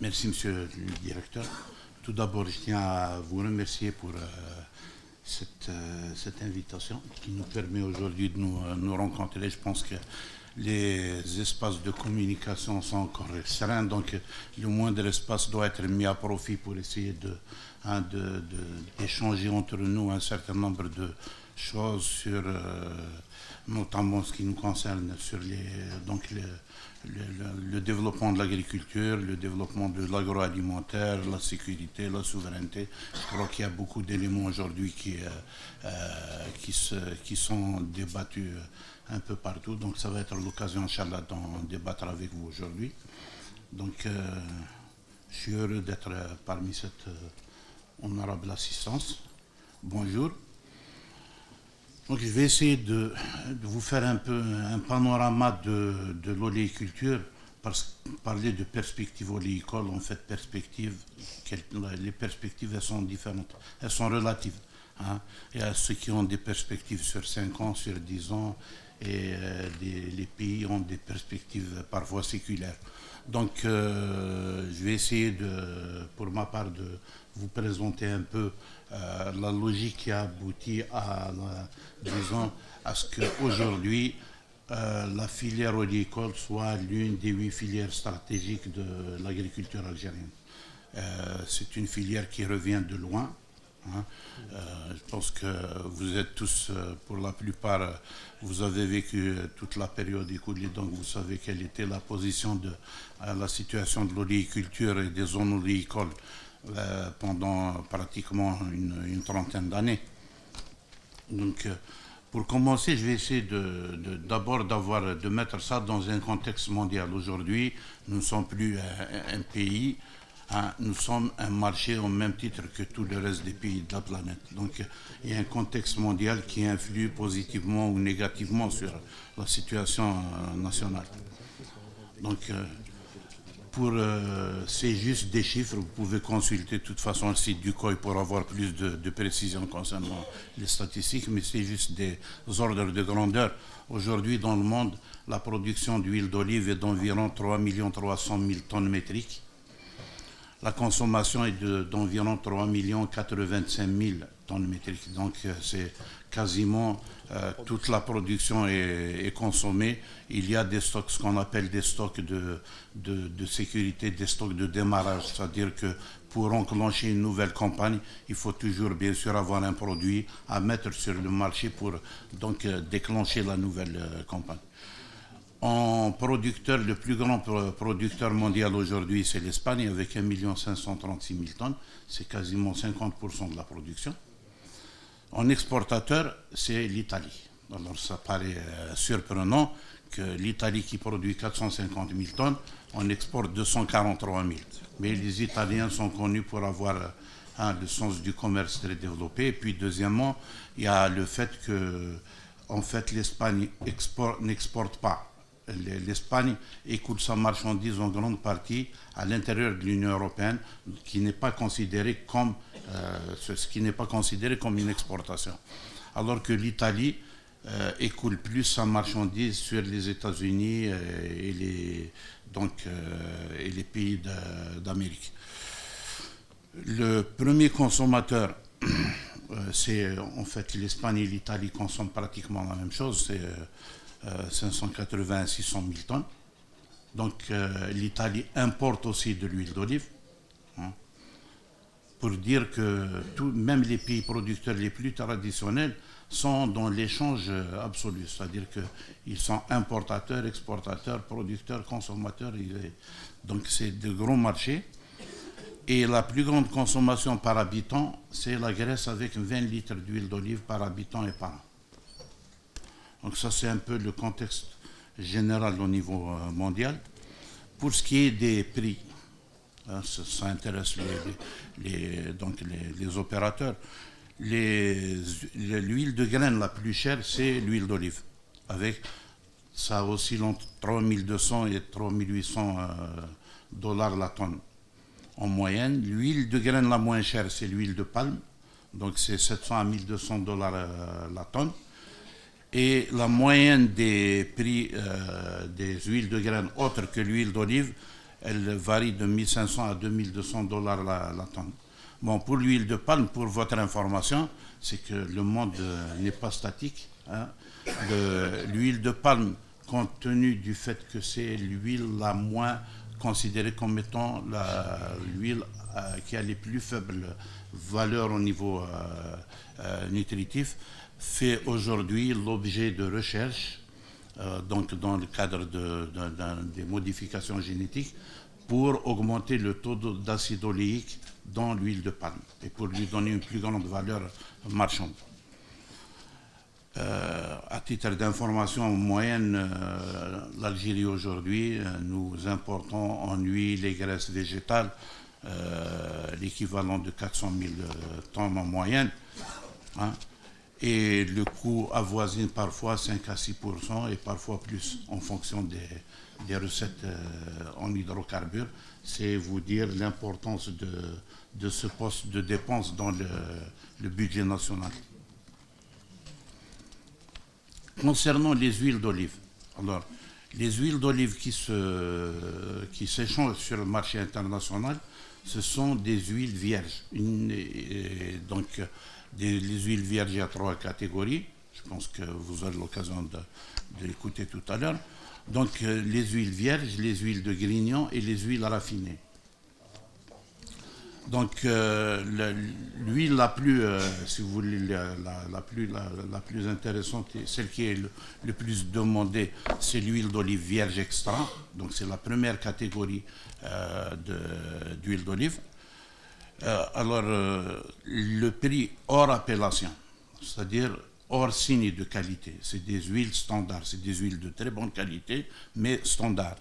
Merci, monsieur le directeur. Tout d'abord, je tiens à vous remercier pour cette invitation qui nous permet aujourd'hui de nous rencontrer. Je pense que les espaces de communication sont encore restreints, donc le moindre espace doit être mis à profit pour essayer d'échanger entre nous un certain nombre de choses sur notamment ce qui nous concerne sur le développement de l'agriculture, le développement de l'agroalimentaire, la sécurité, la souveraineté. Je crois qu'il y a beaucoup d'éléments aujourd'hui qui sont débattus un peu partout. Donc ça va être l'occasion, Inch'Allah, d'en débattre avec vous aujourd'hui. Donc je suis heureux d'être parmi cette honorable assistance. Bonjour. Donc je vais essayer de vous faire un peu un panorama de l'oléiculture, parler de perspectives oléicoles. En fait, les perspectives, elles sont différentes, elles sont relatives. Hein. Il y a ceux qui ont des perspectives sur 5 ans, sur 10 ans, et les pays ont des perspectives parfois séculaires. Donc je vais essayer, pour ma part, de vous présenter un peu la logique qui a abouti disons, à ce qu'aujourd'hui, la filière oléicole soit l'une des 8 filières stratégiques de l'agriculture algérienne. C'est une filière qui revient de loin. Hein. Je pense que vous êtes tous, pour la plupart, vous avez vécu toute la période écoulée, donc vous savez quelle était la position la situation de l'oléiculture et des zones oléicoles pendant pratiquement une trentaine d'années. Donc, pour commencer, je vais essayer d'abord de mettre ça dans un contexte mondial. Aujourd'hui, nous ne sommes plus un pays. Hein, nous sommes un marché au même titre que tout le reste des pays de la planète. Donc il y a un contexte mondial qui influe positivement ou négativement sur la situation nationale. Donc c'est juste des chiffres, vous pouvez consulter de toute façon le site du COI pour avoir plus de précision concernant les statistiques, mais c'est juste des ordres de grandeur. Aujourd'hui dans le monde, la production d'huile d'olive est d'environ 3 300 000 tonnes métriques. La consommation est d'environ 3 85 000 tonnes métriques. Donc c'est quasiment toute la production est consommée. Il y a des stocks, ce qu'on appelle des stocks de sécurité, des stocks de démarrage. C'est-à-dire que pour enclencher une nouvelle campagne, il faut toujours bien sûr avoir un produit à mettre sur le marché pour donc déclencher la nouvelle campagne. En producteur, le plus grand producteur mondial aujourd'hui, c'est l'Espagne, avec 1 536 000 tonnes. C'est quasiment 50% de la production. En exportateur, c'est l'Italie. Alors ça paraît surprenant que l'Italie, qui produit 450 000 tonnes, on exporte 243 000. Mais les Italiens sont connus pour avoir le sens du commerce très développé. Et puis deuxièmement, il y a le fait que en fait, l'Espagne n'exporte pas. L'Espagne écoule sa marchandise en grande partie à l'intérieur de l'Union européenne, qui n'est pas considéré comme ce qui n'est pas considéré comme une exportation. Alors que l'Italie écoule plus sa marchandise sur les États-Unis et les pays d'Amérique. Le premier consommateur, c'est en fait l'Espagne et l'Italie consomment pratiquement la même chose, c'est 580 à 600 000 tonnes. Donc l'Italie importe aussi de l'huile d'olive. Hein, pour dire que même les pays producteurs les plus traditionnels sont dans l'échange absolu. C'est-à-dire qu'ils sont importateurs, exportateurs, producteurs, consommateurs. Donc c'est de gros marchés. Et la plus grande consommation par habitant, c'est la Grèce, avec 20 litres d'huile d'olive par habitant et par an. Donc ça, c'est un peu le contexte général au niveau mondial. Pour ce qui est des prix, hein, ça intéresse les opérateurs. L'huile de graine la plus chère, c'est l'huile d'olive. Ça oscille entre 3200 et 3800 dollars la tonne en moyenne. L'huile de graine la moins chère, c'est l'huile de palme. Donc c'est 700 à 1200 dollars la tonne. Et la moyenne des prix des huiles de graines autres que l'huile d'olive, elle varie de 1500 à 2200 dollars la tonne. Bon, pour l'huile de palme, pour votre information, c'est que le monde n'est pas statique. Hein. L'huile de palme, compte tenu du fait que c'est l'huile la moins considérée comme étant l'huile qui a les plus faibles valeurs au niveau nutritif, fait aujourd'hui l'objet de recherches, donc dans le cadre des modifications génétiques, pour augmenter le taux d'acide oléique dans l'huile de palme et pour lui donner une plus grande valeur marchande. À titre d'information, en moyenne, l'Algérie aujourd'hui, nous importons en huile et graisses végétales l'équivalent de 400 000 tonnes en moyenne. Hein, et le coût avoisine parfois 5 à 6% et parfois plus en fonction des recettes en hydrocarbures. C'est vous dire l'importance de ce poste de dépense dans le budget national. Concernant les huiles d'olive, alors les huiles d'olive qui s'échangent sur le marché international, ce sont des huiles vierges. Donc les huiles vierges, il y a 3 catégories. Je pense que vous aurez l'occasion de l'écouter tout à l'heure. Donc les huiles vierges, les huiles de grignon et les huiles raffinées. Donc l'huile la plus, si vous voulez, la plus intéressante, celle qui est le plus demandée, c'est l'huile d'olive vierge extra. Donc c'est la première catégorie d'huile d'olive. Alors le prix hors appellation, c'est-à-dire hors signe de qualité, c'est des huiles standards, c'est des huiles de très bonne qualité, mais standards.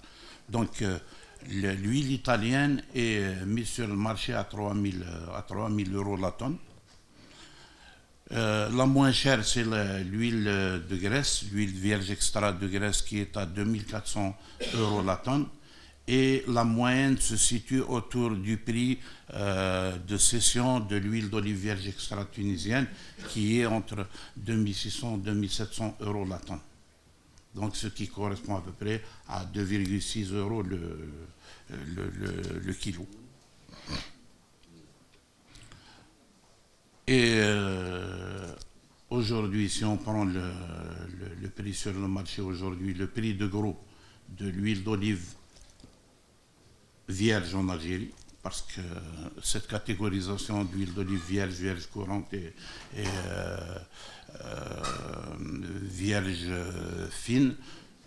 Donc l'huile italienne est mise sur le marché à 3 000 € la tonne. La moins chère, c'est l'huile de graisse, l'huile vierge extra de graisse qui est à 2 400 € la tonne. Et la moyenne se situe autour du prix de cession de l'huile d'olive vierge extra tunisienne qui est entre 2 600 et 2 700 € la tonne. Donc ce qui correspond à peu près à 2,6 € le kilo. Et aujourd'hui, si on prend le prix sur le marché aujourd'hui, le prix de gros de l'huile d'olive vierge en Algérie, parce que cette catégorisation d'huile d'olive vierge, vierge courante et vierge fine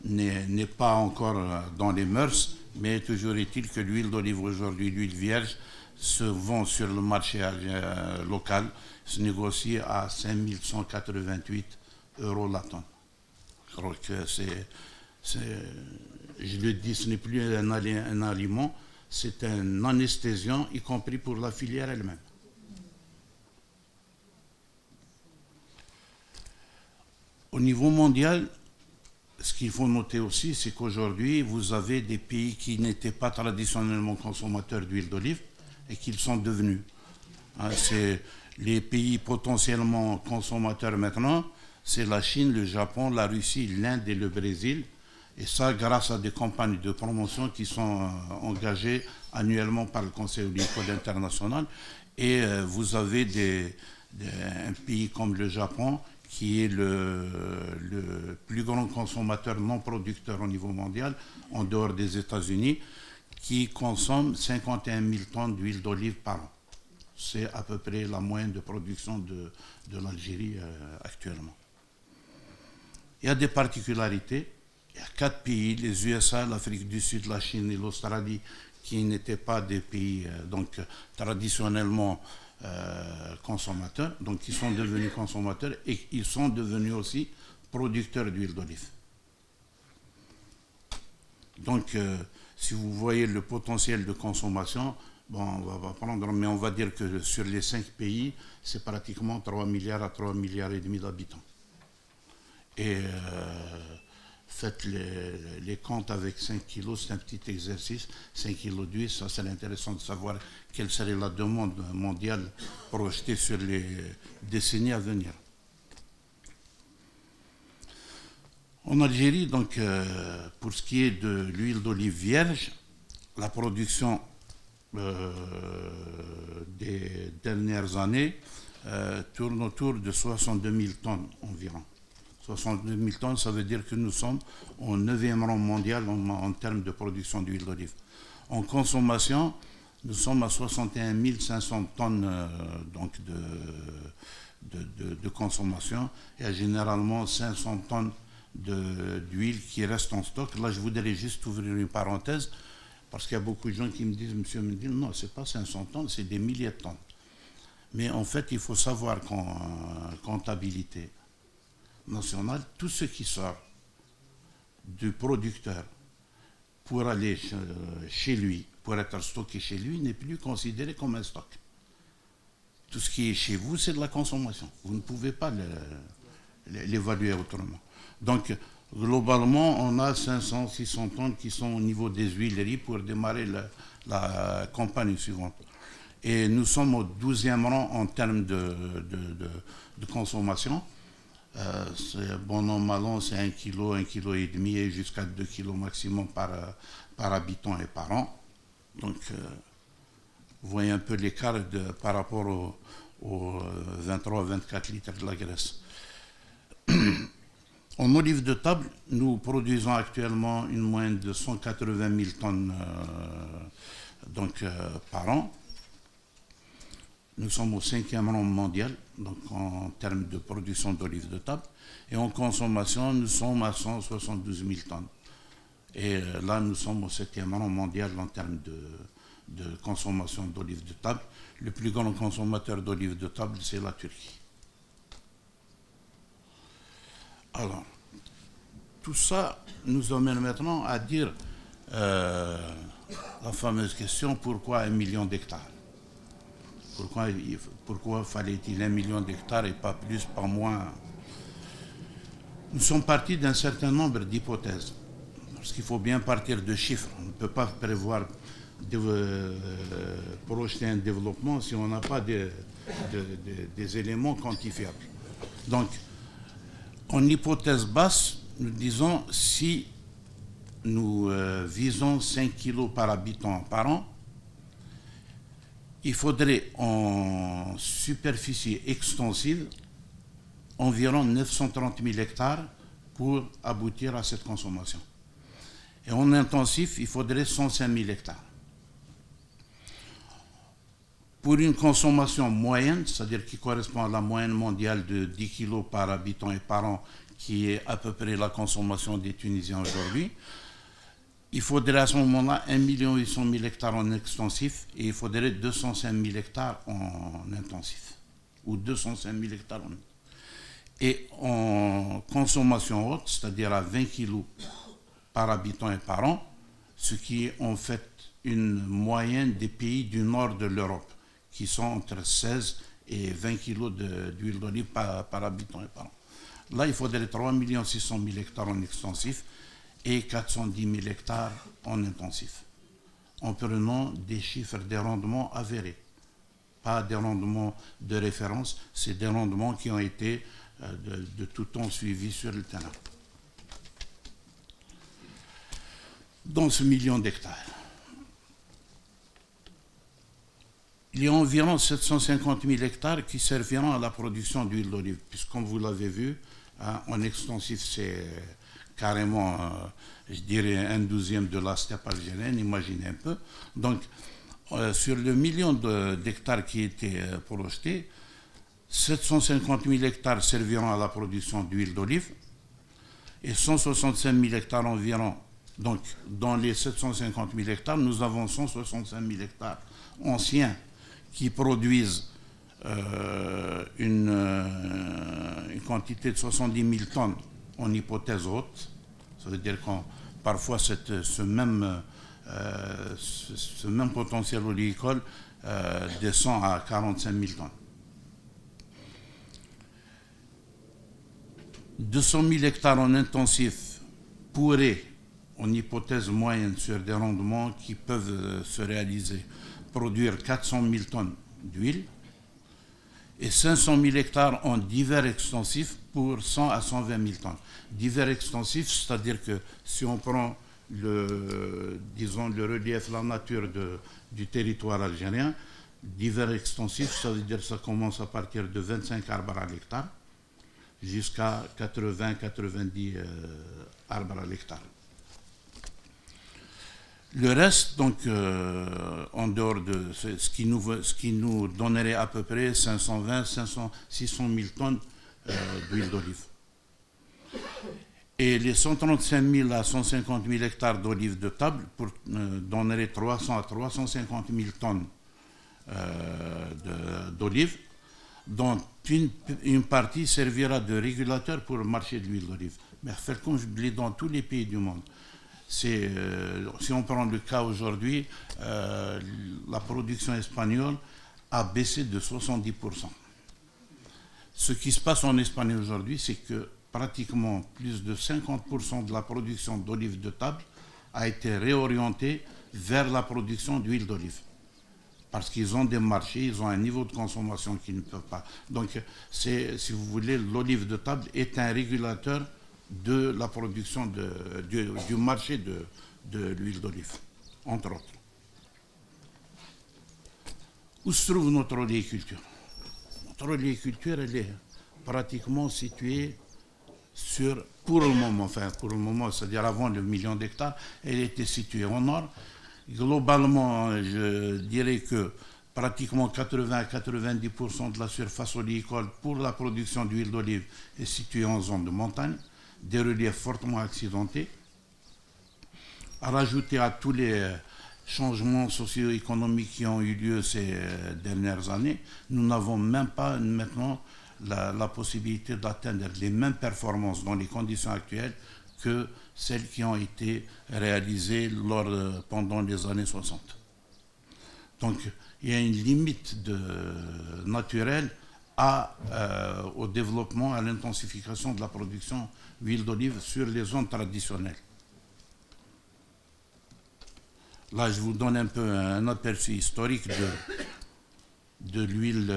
n'est pas encore dans les mœurs, mais toujours est-il que l'huile d'olive aujourd'hui, l'huile vierge, se vend sur le marché local, se négocie à 5 188 € la tonne. Je crois que je le dis, ce n'est plus un aliment, c'est un anesthésiant, y compris pour la filière elle-même. Au niveau mondial, ce qu'il faut noter aussi, c'est qu'aujourd'hui, vous avez des pays qui n'étaient pas traditionnellement consommateurs d'huile d'olive et qui le sont devenus. C'est les pays potentiellement consommateurs maintenant, c'est la Chine, le Japon, la Russie, l'Inde et le Brésil. Et ça, grâce à des campagnes de promotion qui sont engagées annuellement par le Conseil oligicole international. Et vous avez un pays comme le Japon, qui est le plus grand consommateur non producteur au niveau mondial, en dehors des États-Unis, qui consomme 51 000 tonnes d'huile d'olive par an. C'est à peu près la moyenne de production de l'Algérie actuellement. Il y a des particularités. Il y a 4 pays, les USA, l'Afrique du Sud, la Chine et l'Australie, qui n'étaient pas des pays donc, traditionnellement consommateurs, donc qui sont devenus consommateurs et ils sont devenus aussi producteurs d'huile d'olive. Donc, si vous voyez le potentiel de consommation, bon, on va prendre, mais on va dire que sur les 5 pays, c'est pratiquement 3 milliards à 3 milliards et demi d'habitants. Et faites les comptes avec 5 kilos, c'est un petit exercice. 5 kilos d'huile, ça serait intéressant de savoir quelle serait la demande mondiale projetée sur les décennies à venir. En Algérie, donc, pour ce qui est de l'huile d'olive vierge, la production des dernières années tourne autour de 62 000 tonnes environ. 62 000 tonnes, ça veut dire que nous sommes au 9e rang mondial en termes de production d'huile d'olive. En consommation, nous sommes à 61 500 tonnes donc de consommation et à généralement 500 tonnes d'huile qui restent en stock. Là, je voudrais juste ouvrir une parenthèse parce qu'il y a beaucoup de gens qui me disent, monsieur Mendil, non, ce n'est pas 500 tonnes, c'est des milliers de tonnes. Mais en fait, il faut savoir qu'en comptabilité nationale, tout ce qui sort du producteur pour aller chez lui, pour être stocké chez lui, n'est plus considéré comme un stock. Tout ce qui est chez vous, c'est de la consommation. Vous ne pouvez pas l'évaluer autrement. Donc, globalement, on a 500-600 tonnes qui sont au niveau des huileries pour démarrer la campagne suivante. Et nous sommes au 12e rang en termes de consommation. Bon an, mal an, c'est 1 kg, 1,5 kg et jusqu'à 2 kg maximum par habitant et par an. Donc, vous voyez un peu l'écart par rapport aux 23-24 litres de la graisse. En olive de table, nous produisons actuellement une moyenne de 180 000 tonnes par an. Nous sommes au 5e rang mondial donc en termes de production d'olive de table. Et en consommation, nous sommes à 172 000 tonnes. Et là, nous sommes au 7e rang mondial en termes de consommation d'olive de table. Le plus grand consommateur d'olive de table, c'est la Turquie. Alors, tout ça nous amène maintenant à dire la fameuse question, pourquoi 1 million d'hectares? Pourquoi fallait-il 1 million d'hectares et pas plus, pas moins? Nous sommes partis d'un certain nombre d'hypothèses. Parce qu'il faut bien partir de chiffres. On ne peut pas prévoir, projeter un développement si on n'a pas des éléments quantifiables. Donc, en hypothèse basse, nous disons si nous visons 5 kg par habitant par an, il faudrait en superficie extensive environ 930 000 hectares pour aboutir à cette consommation. Et en intensif, il faudrait 105 000 hectares. Pour une consommation moyenne, c'est-à-dire qui correspond à la moyenne mondiale de 10 kg par habitant et par an, qui est à peu près la consommation des Tunisiens aujourd'hui, il faudrait à ce moment-là 1 800 000 hectares en extensif et il faudrait 205 000 hectares en intensif, ou 205 000 hectares en intensif. Et en consommation haute, c'est-à-dire à 20 kg par habitant et par an, ce qui est en fait une moyenne des pays du nord de l'Europe, qui sont entre 16 et 20 kg d'huile d'olive par habitant et par an. Là, il faudrait 3 600 000 hectares en extensif et 410 000 hectares en intensif, en prenant des chiffres des rendements avérés, pas des rendements de référence, c'est des rendements qui ont été de tout temps suivis sur le terrain. Dans ce million d'hectares, il y a environ 750 000 hectares qui serviront à la production d'huile d'olive, puisque comme vous l'avez vu, en extensif, c'est carrément, je dirais, 1/12 de la steppe algérienne, imaginez un peu. Donc, sur le million d'hectares qui étaient projetés, 750 000 hectares serviront à la production d'huile d'olive et 165 000 hectares environ. Donc, dans les 750 000 hectares, nous avons 165 000 hectares anciens qui produisent une quantité de 70 000 tonnes en hypothèse haute. Ça veut dire que parfois ce même potentiel oléicole descend à 45 000 tonnes. 200 000 hectares en intensif pourraient, en hypothèse moyenne sur des rendements qui peuvent se réaliser, produire 400 000 tonnes d'huile et 500 000 hectares en divers extensifs pour 100 à 120 000 tonnes. Divers extensifs, c'est-à-dire que si on prend disons, le relief, la nature du territoire algérien. D'hiver extensif, ça veut dire que ça commence à partir de 25 arbres à l'hectare jusqu'à 80-90 arbres à l'hectare. Le reste, donc, en dehors de ce qui nous donnerait à peu près 520, 500, 600 000 tonnes d'huile d'olive. Et les 135 000 à 150 000 hectares d'olives de table donneraient 300 à 350 000 tonnes d'olives, dont une partie servira de régulateur pour le marché de l'huile d'olive. Mais comme je l'ai dans tous les pays du monde. Si on prend le cas aujourd'hui, la production espagnole a baissé de 70%. Ce qui se passe en Espagne aujourd'hui, c'est que pratiquement plus de 50% de la production d'olives de table a été réorientée vers la production d'huile d'olive. Parce qu'ils ont des marchés, ils ont un niveau de consommation qu'ils ne peuvent pas. Donc, si vous voulez, l'olive de table est un régulateur de la production du marché de l'huile d'olive, entre autres. Où se trouve notre oléiculture? Notre oléiculture, elle est pratiquement située pour le moment, c'est-à-dire avant le million d'hectares, elle était située au nord. Globalement, je dirais que pratiquement 80 à 90% de la surface oléicole pour la production d'huile d'olive est située en zone de montagne, des reliefs fortement accidentés. À rajouter à tous les changements socio-économiques qui ont eu lieu ces dernières années, nous n'avons même pas maintenant la possibilité d'atteindre les mêmes performances dans les conditions actuelles que celles qui ont été réalisées pendant les années 60. Donc, il y a une limite naturelle au développement, à l'intensification de la production d'huile d'olive sur les zones traditionnelles. Là, je vous donne un peu un aperçu historique de l'huile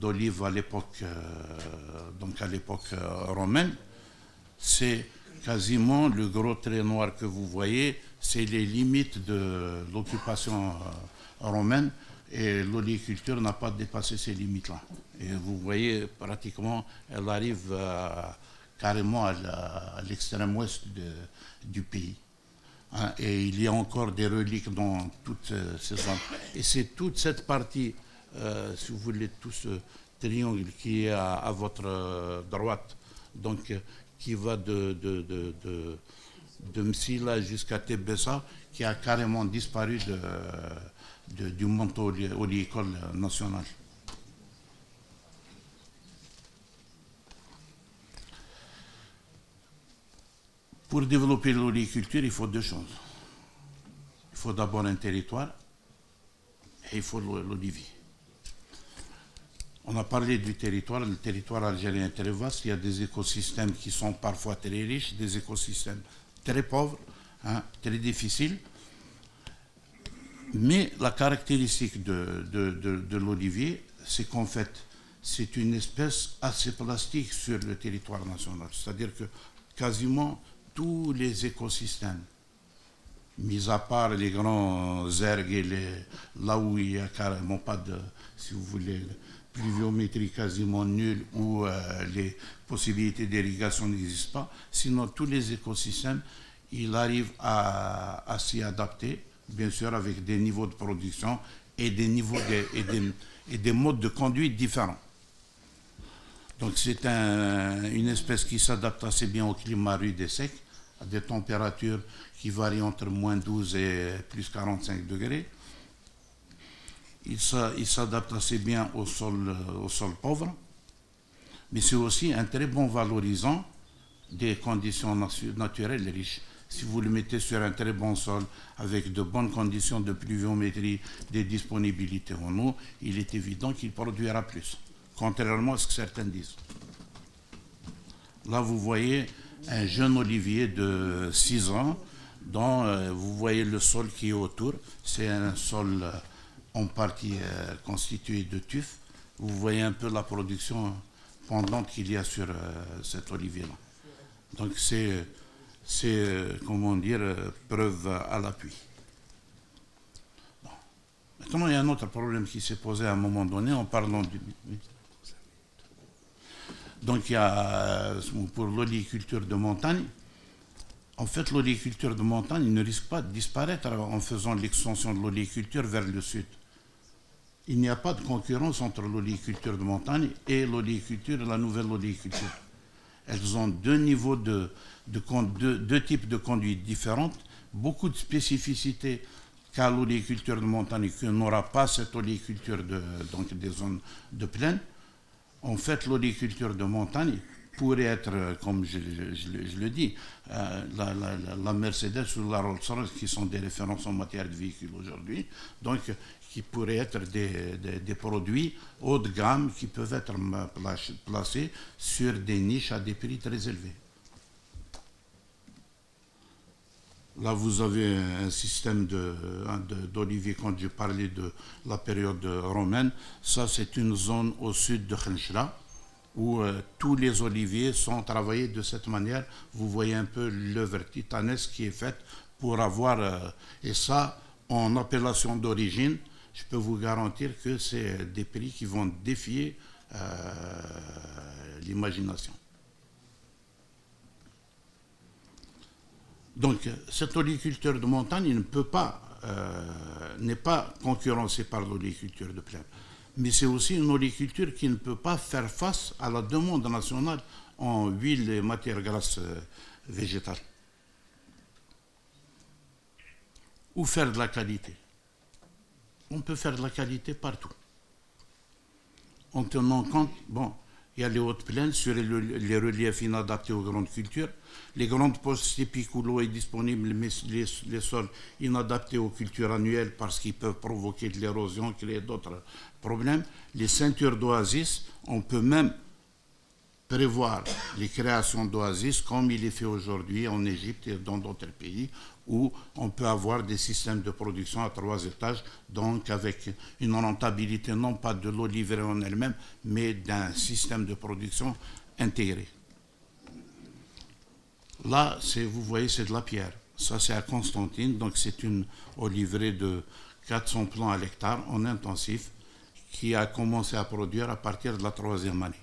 d'olive à l'époque romaine. C'est quasiment le gros trait noir que vous voyez, c'est les limites de l'occupation romaine, et l'oléiculture n'a pas dépassé ces limites-là. Et vous voyez, pratiquement, elle arrive carrément à l'extrême ouest du pays. Hein, et il y a encore des reliques dans toutes ces zones. Et c'est toute cette partie, si vous voulez, tout ce triangle qui est à votre droite, donc qui va de Msila jusqu'à Tébessa, qui a carrément disparu du manteau oléicole national. Pour développer l'oléiculture, il faut deux choses. Il faut d'abord un territoire et il faut l'olivier. On a parlé du territoire. Le territoire algérien est très vaste. Il y a des écosystèmes qui sont parfois très riches, des écosystèmes très pauvres, hein, très difficiles. Mais la caractéristique de l'olivier, c'est qu'en fait, c'est une espèce assez plastique sur le territoire national. C'est-à-dire que quasiment tous les écosystèmes, mis à part les grands ergs et là où il n'y a carrément pas de, si vous voulez, pluviométrie quasiment nulle, où les possibilités d'irrigation n'existent pas, sinon tous les écosystèmes, ils arrivent à s'y adapter, bien sûr avec des niveaux de production et des modes de conduite différents. Donc c'est une espèce qui s'adapte assez bien au climat rude et sec, à des températures qui varient entre moins 12 et plus 45 degrés. Il s'adapte assez bien au sol pauvre, mais c'est aussi un très bon valorisant des conditions naturelles riches. Si vous le mettez sur un très bon sol, avec de bonnes conditions de pluviométrie, des disponibilités en eau, il est évident qu'il produira plus, contrairement à ce que certains disent. Là, vous voyez un jeune olivier de 6 ans, dont vous voyez le sol qui est autour. C'est un sol en partie constitué de tuf. Vous voyez un peu la production pendante qu'il y a sur cet olivier-là. Donc c'est c'est, comment dire, preuve à l'appui. Bon. Maintenant, il y a un autre problème qui s'est posé à un moment donné en parlant du... Donc, il y a, pour l'oléiculture de montagne, en fait, l'oléiculture de montagne ne risque pas de disparaître en faisant l'extension de l'oléiculture vers le sud. Il n'y a pas de concurrence entre l'oléiculture de montagne et l'oléiculture et la nouvelle oléiculture. Elles ont deux niveaux deux types de conduites différentes, beaucoup de spécificités qu'a l'oléiculture de montagne et que n'aura pas cette oléiculture donc des zones de plaine. En fait, l'oléiculture de montagne pourrait être, comme je le dis, la Mercedes ou la Rolls-Royce qui sont des références en matière de véhicules aujourd'hui, donc qui pourraient être des produits haut de gamme qui peuvent être placés sur des niches à des prix très élevés. Là, vous avez un système d'oliviers, quand je parlais de la période romaine. Ça, c'est une zone au sud de Khenchla, où tous les oliviers sont travaillés de cette manière. Vous voyez un peu l'œuvre titanesque qui est faite pour avoir... et ça, en appellation d'origine, je peux vous garantir que c'est des prix qui vont défier l'imagination. Donc, cette oléiculture de montagne n'est pas concurrencée par l'oléiculture de plaine. Mais c'est aussi une oléiculture qui ne peut pas faire face à la demande nationale en huile et matières grasses végétales. Ou faire de la qualité. On peut faire de la qualité partout. En tenant compte, bon, il y a les hautes plaines sur les reliefs inadaptés aux grandes cultures, les grandes postes typiques où l'eau est disponible, mais les sols inadaptés aux cultures annuelles parce qu'ils peuvent provoquer de l'érosion, créer d'autres problèmes. Les ceintures d'oasis, on peut même prévoir les créations d'oasis comme il est fait aujourd'hui en Égypte et dans d'autres pays où on peut avoir des systèmes de production à 3 étages, donc avec une rentabilité non pas de l'eau livrée en elle-même, mais d'un système de production intégré. Là, vous voyez, c'est de la pierre. Ça, c'est à Constantine, donc c'est une oliverie de 400 plants à l'hectare en intensif qui a commencé à produire à partir de la 3e année.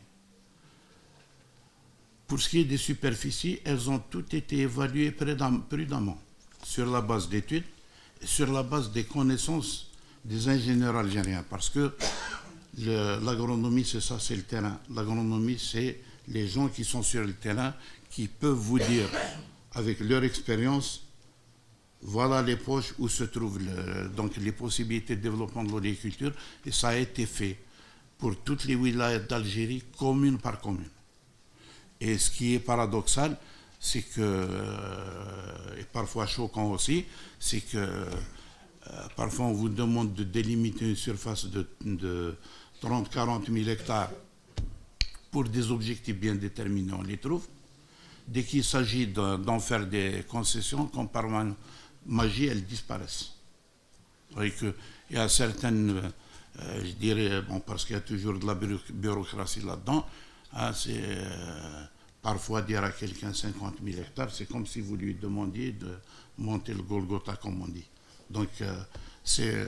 Pour ce qui est des superficies, elles ont toutes été évaluées prudemment sur la base d'études et sur la base des connaissances des ingénieurs algériens. Parce que l'agronomie, c'est ça, c'est le terrain. L'agronomie, c'est les gens qui sont sur le terrain qui peuvent vous dire, avec leur expérience, voilà les poches où se trouvent donc les possibilités de développement de l'oléiculture. Et ça a été fait pour toutes les wilayas d'Algérie, commune par commune. Et ce qui est paradoxal, c'est que, et parfois choquant aussi, c'est que parfois on vous demande de délimiter une surface de 30-40 000 hectares pour des objectifs bien déterminés, on les trouve. Dès qu'il s'agit d'en faire des concessions, comme par magie, elles disparaissent. Vous voyez qu'il y a certaines, je dirais, bon, parce qu'il y a toujours de la bureaucratie là-dedans, hein, c'est parfois dire à quelqu'un 50 000 hectares, c'est comme si vous lui demandiez de monter le Golgotha, comme on dit. Donc, c'est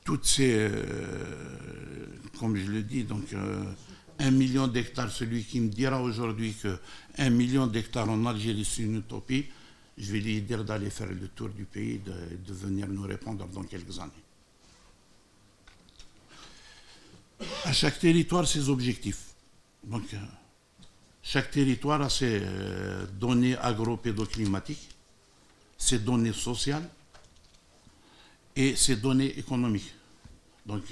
toutes ces, comme je le dis, donc 1 million d'hectares, celui qui me dira aujourd'hui que 1 million d'hectares en Algérie, c'est une utopie, je vais lui dire d'aller faire le tour du pays, de venir nous répondre dans quelques années. À chaque territoire, ses objectifs. Donc, chaque territoire a ses données agro-pédoclimatiques, ses données sociales et ses données économiques. Donc,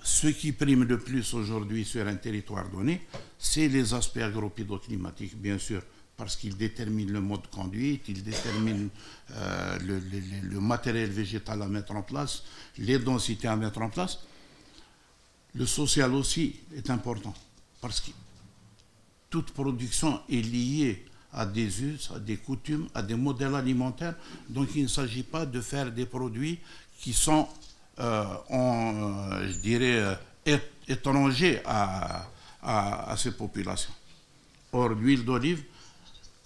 ce qui prime le plus aujourd'hui sur un territoire donné, c'est les aspects agro-pédoclimatiques, bien sûr, parce qu'ils déterminent le mode de conduite, ils déterminent le matériel végétal à mettre en place, les densités à mettre en place. Le social aussi est important, parce que toute production est liée à des us, à des coutumes, à des modèles alimentaires. Donc il ne s'agit pas de faire des produits qui sont, je dirais, étrangers à ces populations. Or, l'huile d'olive,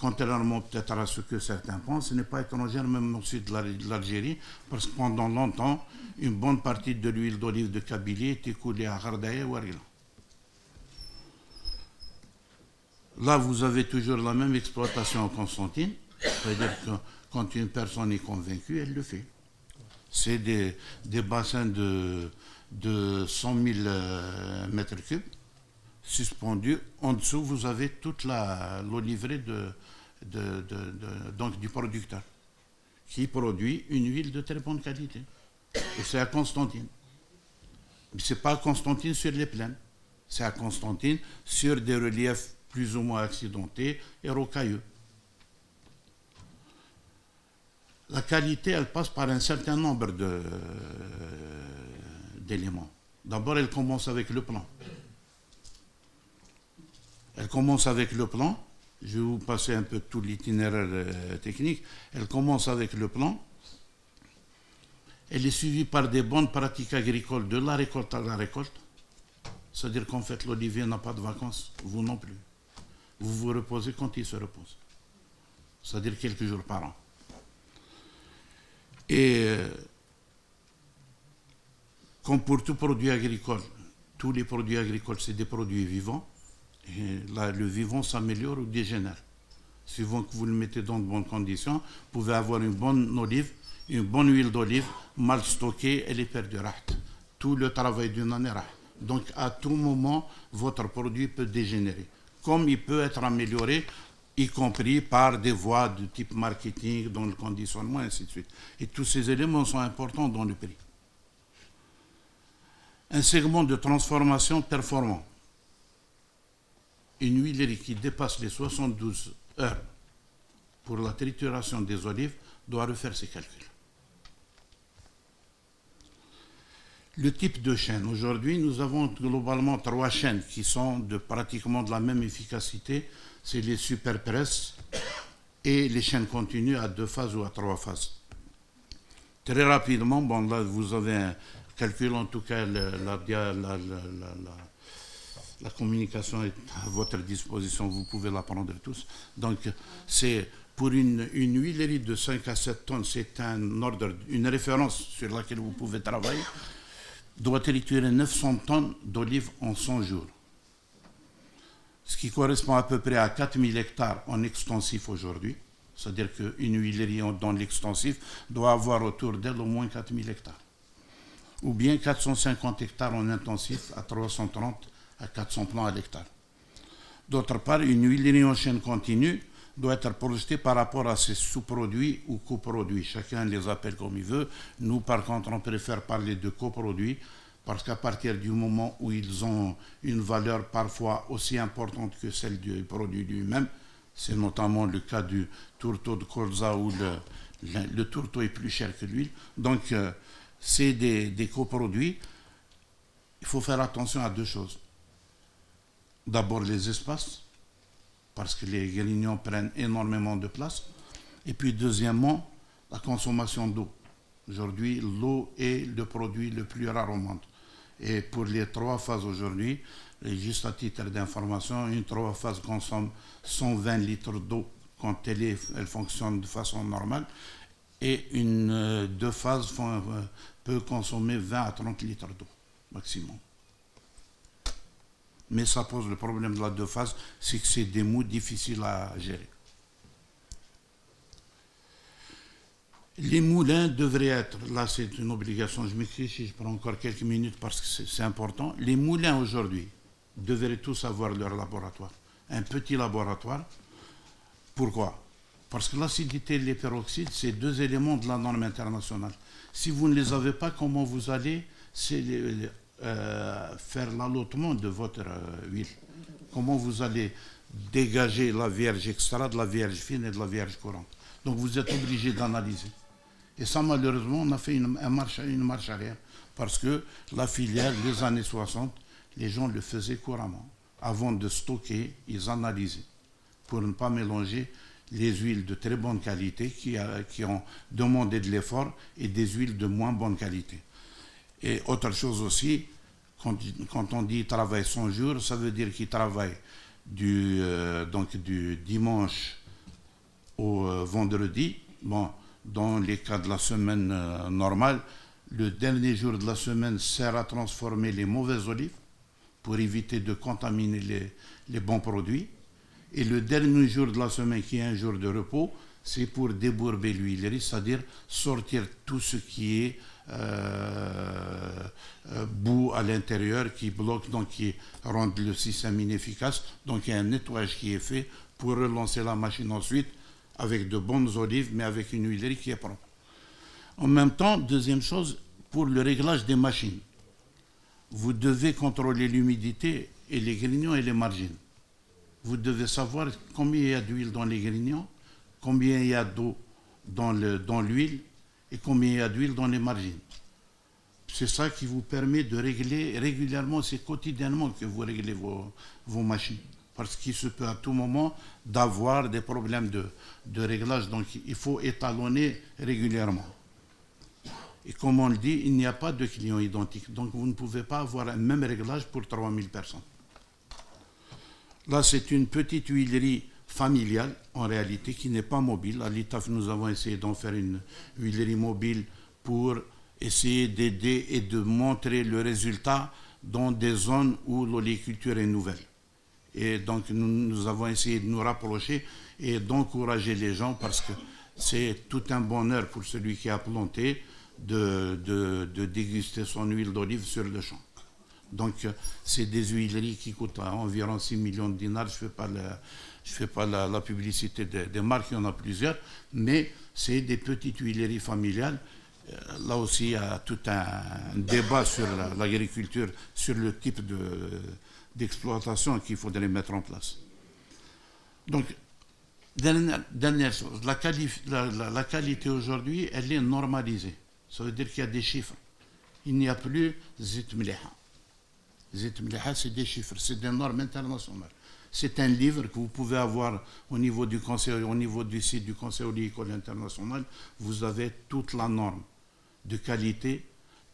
contrairement peut-être à ce que certains pensent, n'est pas étrangère même au sud de l'Algérie, parce que pendant longtemps, une bonne partie de l'huile d'olive de Kabylie était coulée à Ghardaïa ou Arila. Là, vous avez toujours la même exploitation en Constantine, c'est-à-dire que quand une personne est convaincue, elle le fait. C'est des bassins de 100 000 mètres cubes suspendus. En dessous, vous avez toute l'oliverie donc du producteur qui produit une huile de très bonne qualité. Et c'est à Constantine. Mais ce n'est pas à Constantine sur les plaines. C'est à Constantine sur des reliefs plus ou moins accidentés et rocailleux. La qualité, elle passe par un certain nombre d'éléments. D'abord, elle commence avec le plan. Elle commence avec le plan. Je vais vous passer un peu tout l'itinéraire technique. Elle commence avec le plan. Elle est suivie par des bonnes pratiques agricoles de la récolte à la récolte. C'est-à-dire qu'en fait, l'olivier n'a pas de vacances, vous non plus. Vous vous reposez quand il se repose. C'est-à-dire quelques jours par an. Et comme pour tout produit agricole, tous les produits agricoles, c'est des produits vivants. Et là, le vivant s'améliore ou dégénère. Suivant que vous le mettez dans de bonnes conditions, vous pouvez avoir une bonne olive, une bonne huile d'olive, mal stockée, elle est perdue. Tout le travail d'une année. Donc, à tout moment, votre produit peut dégénérer. Comme il peut être amélioré, y compris par des voies de type marketing, dans le conditionnement, et ainsi de suite. Et tous ces éléments sont importants dans le prix. Un segment de transformation performant. Une huilerie qui dépasse les 72 heures pour la trituration des olives doit refaire ses calculs. Le type de chaîne. Aujourd'hui, nous avons globalement 3 chaînes qui sont pratiquement de la même efficacité. C'est les superpresses et les chaînes continues à 2 phases ou à 3 phases. Très rapidement, bon, là, vous avez un calcul, en tout cas, la communication est à votre disposition, vous pouvez la prendre tous. Donc, c'est pour une huilerie de 5 à 7 tonnes, c'est un ordre, une référence sur laquelle vous pouvez travailler, doit triturer 900 tonnes d'olives en 100 jours. Ce qui correspond à peu près à 4000 hectares en extensif aujourd'hui. C'est-à-dire qu'une huilerie dans l'extensif doit avoir autour d'elle au moins 4000 hectares. Ou bien 450 hectares en intensif à 330 à 400 plants à l'hectare. D'autre part, une huilerie en chaîne continue doit être projetée par rapport à ses sous-produits ou coproduits. Chacun les appelle comme il veut. Nous, par contre, on préfère parler de coproduits parce qu'à partir du moment où ils ont une valeur parfois aussi importante que celle du produit lui-même, c'est notamment le cas du tourteau de colza où le tourteau est plus cher que l'huile. Donc, c'est des coproduits. Il faut faire attention à 2 choses. D'abord, les espaces, parce que les grignons prennent énormément de place. Et puis, deuxièmement, la consommation d'eau. Aujourd'hui, l'eau est le produit le plus rare au monde. Et pour les 3 phases aujourd'hui, juste à titre d'information, une 3 phases consomme 120 litres d'eau quand elle fonctionne de façon normale. Et une 2 phases peut consommer 20 à 30 litres d'eau maximum. Mais ça pose le problème de la 2 phases, c'est que c'est des mous difficiles à gérer. Les moulins devraient être, là c'est une obligation, je m'excuse si je prends encore quelques minutes parce que c'est important. Les moulins aujourd'hui devraient tous avoir leur laboratoire. Un petit laboratoire. Pourquoi? Parce que l'acidité et les peroxydes, c'est 2 éléments de la norme internationale. Si vous ne les avez pas, comment vous allez faire l'allottement de votre huile? Comment vous allez dégager la vierge extra de la vierge fine et de la vierge courante? Donc vous êtes obligé d'analyser. Et ça, malheureusement, on a fait une marche arrière. Parce que la filière, les années 60, les gens le faisaient couramment. Avant de stocker, ils analysaient pour ne pas mélanger les huiles de très bonne qualité qui ont demandé de l'effort et des huiles de moins bonne qualité. Et autre chose aussi, quand on dit travail 100 jours, ça veut dire qu'il travaille du dimanche au vendredi. Bon, dans les cas de la semaine normale, le dernier jour de la semaine sert à transformer les mauvaises olives pour éviter de contaminer les bons produits. Et le dernier jour de la semaine, qui est un jour de repos, c'est pour débourber l'huilerie, c'est-à-dire sortir tout ce qui est boue à l'intérieur, qui bloque, donc qui rend le système inefficace. Donc il y a un nettoyage qui est fait pour relancer la machine ensuite avec de bonnes olives, mais avec une huilerie qui est propre. En même temps, deuxième chose, pour le réglage des machines, vous devez contrôler l'humidité et les grignons et les margines. Vous devez savoir combien il y a d'huile dans les grignons, combien il y a d'eau dans l'huile et combien il y a d'huile dans les margines. C'est ça qui vous permet de régler régulièrement, c'est quotidiennement que vous réglez vos machines. Parce qu'il se peut à tout moment d'avoir des problèmes de réglage, donc il faut étalonner régulièrement. Et comme on le dit, il n'y a pas de clients identiques, donc vous ne pouvez pas avoir un même réglage pour 3000 personnes. Là, c'est une petite huilerie familiale, en réalité, qui n'est pas mobile. À l'ITAF, nous avons essayé d'en faire une huilerie mobile pour essayer d'aider et de montrer le résultat dans des zones où l'oléiculture est nouvelle. Et donc, nous avons essayé de nous rapprocher et d'encourager les gens parce que c'est tout un bonheur pour celui qui a planté de déguster son huile d'olive sur le champ. Donc, c'est des huileries qui coûtent environ 6 millions de dinars. Je ne fais pas la publicité des marques, il y en a plusieurs, mais c'est des petites huileries familiales. Là aussi, il y a tout un débat sur l'agriculture, sur le type d'exploitation qu'il faudrait mettre en place. Donc, dernière chose, la qualité aujourd'hui, elle est normalisée. Ça veut dire qu'il y a des chiffres. Il n'y a plus zit mliha. Zit mliha, c'est des chiffres, c'est des normes internationales. C'est un livre que vous pouvez avoir au niveau du conseil, au niveau du site du Conseil oléicole international. Vous avez toute la norme de qualité,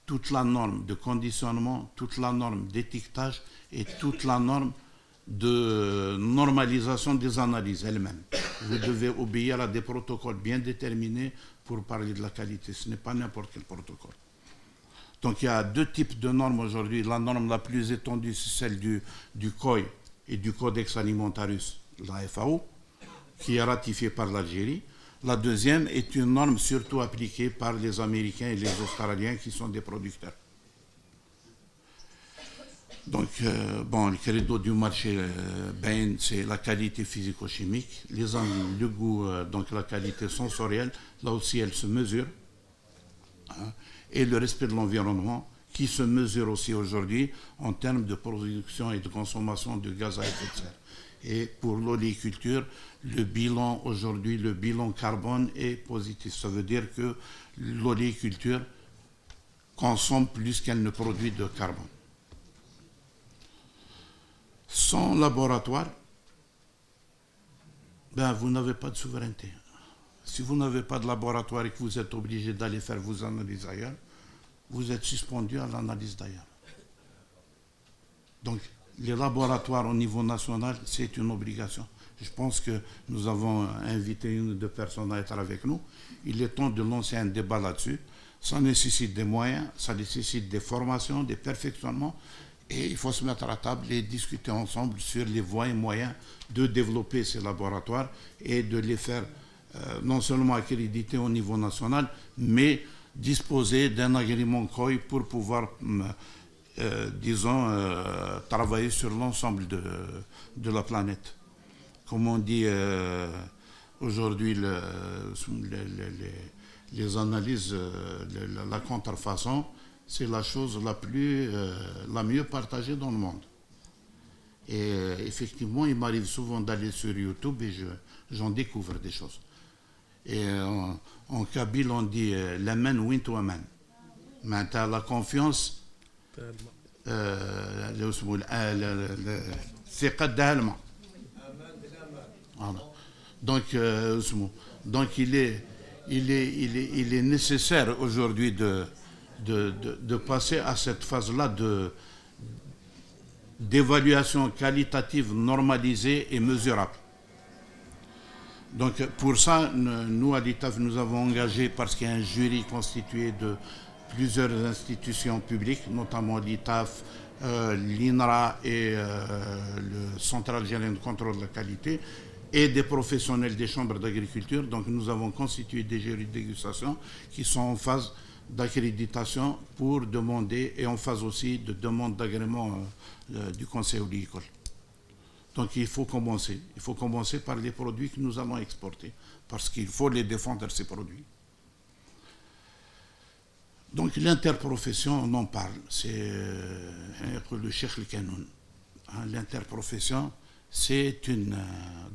toute la norme de conditionnement, toute la norme d'étiquetage et toute la norme de normalisation des analyses elles-mêmes. Vous devez obéir à des protocoles bien déterminés pour parler de la qualité. Ce n'est pas n'importe quel protocole. Donc il y a deux types de normes aujourd'hui. La norme la plus étendue, c'est celle du COI et du Codex Alimentarius, la FAO, qui est ratifiée par l'Algérie. La deuxième est une norme surtout appliquée par les Américains et les Australiens qui sont des producteurs. Donc, le credo du marché, c'est la qualité physico-chimique, le goût, donc la qualité sensorielle, là aussi elle se mesure, hein, et le respect de l'environnement, qui se mesure aussi aujourd'hui en termes de production et de consommation de gaz à effet de serre. Et pour l'oléiculture, le bilan aujourd'hui, le bilan carbone est positif. Ça veut dire que l'oléiculture consomme plus qu'elle ne produit de carbone. Sans laboratoire, vous n'avez pas de souveraineté. Si vous n'avez pas de laboratoire et que vous êtes obligé d'aller faire vos analyses ailleurs, vous êtes suspendu à l'analyse d'ailleurs. Donc, les laboratoires au niveau national, c'est une obligation. Je pense que nous avons invité une ou deux personnes à être avec nous. Il est temps de lancer un débat là-dessus. Ça nécessite des moyens, ça nécessite des formations, des perfectionnements. Et il faut se mettre à table et discuter ensemble sur les voies et moyens de développer ces laboratoires et de les faire non seulement accréditer au niveau national, mais disposer d'un agrément COI pour pouvoir, travailler sur l'ensemble de la planète. Comme on dit aujourd'hui, les analyses, la contrefaçon, c'est la chose la mieux partagée dans le monde. Et effectivement, il m'arrive souvent d'aller sur YouTube et j'en découvre des choses. Et en kabyle, on dit « l'amen wintu aman ». Maintenant, la confiance, c'est qad d'alma. Donc, il est nécessaire aujourd'hui de passer à cette phase-là d'évaluation qualitative normalisée et mesurable. Donc pour ça, nous à l'ITAF, nous avons engagé, parce qu'il y a un jury constitué de plusieurs institutions publiques, notamment l'ITAF, l'INRA et le Centre algérien de contrôle de la qualité, et des professionnels des chambres d'agriculture. Donc nous avons constitué des jurys de dégustation qui sont en phase d'accréditation pour demander, et en phase aussi de demande d'agrément du Conseil oléicole. Donc il faut commencer. Il faut commencer par les produits que nous allons exporter, parce qu'il faut les défendre, ces produits. Donc l'interprofession, on en parle, c'est le Cheikh El-Kanoun. L'interprofession, c'est une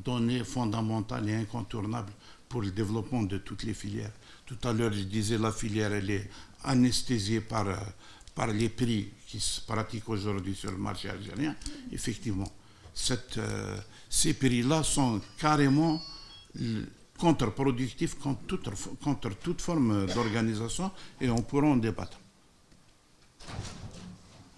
donnée fondamentale et incontournable pour le développement de toutes les filières. Tout à l'heure, je disais, la filière, elle est anesthésiée par les prix qui se pratiquent aujourd'hui sur le marché algérien. Effectivement, ces prix-là sont carrément contre-productifs contre toute forme d'organisation, et on pourra en débattre.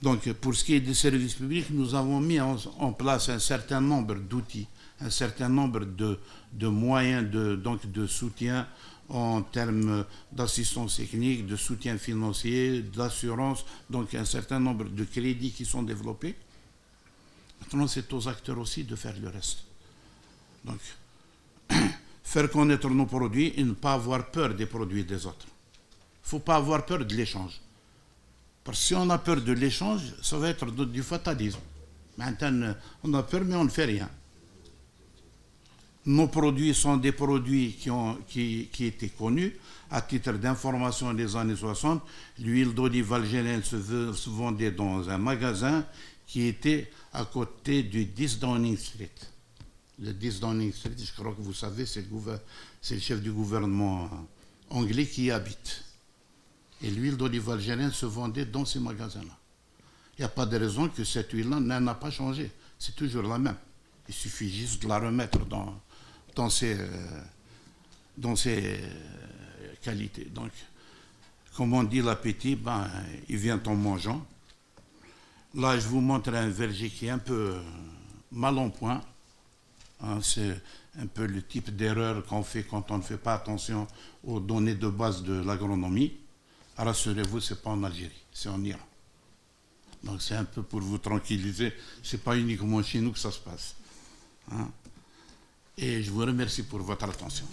Donc, pour ce qui est des services publics, nous avons mis en place un certain nombre d'outils, un certain nombre de moyens de soutien en termes d'assistance technique, de soutien financier, d'assurance, donc un certain nombre de crédits qui sont développés. Maintenant, c'est aux acteurs aussi de faire le reste. Donc, faire connaître nos produits et ne pas avoir peur des produits des autres. Il ne faut pas avoir peur de l'échange. Parce que si on a peur de l'échange, ça va être du fatalisme. Maintenant, on a peur, mais on ne fait rien. Nos produits sont des produits qui étaient connus. À titre d'information, dans les années 60, l'huile d'olive algérienne se vendait dans un magasin qui était à côté du 10 Downing Street. Le 10 Downing Street, je crois que vous savez, c'est le chef du gouvernement anglais qui y habite. Et l'huile d'olive algérienne se vendait dans ces magasins-là. Il n'y a pas de raison que cette huile-là n'a pas changé. C'est toujours la même. Il suffit juste de la remettre dans ses qualités. Donc, comme on dit, l'appétit, il vient en mangeant. Là, je vous montre un verger qui est un peu mal en point. C'est un peu le type d'erreur qu'on fait quand on ne fait pas attention aux données de base de l'agronomie. Rassurez-vous, ce n'est pas en Algérie, c'est en Iran. Donc c'est un peu pour vous tranquilliser, ce n'est pas uniquement chez nous que ça se passe. Et je vous remercie pour votre attention.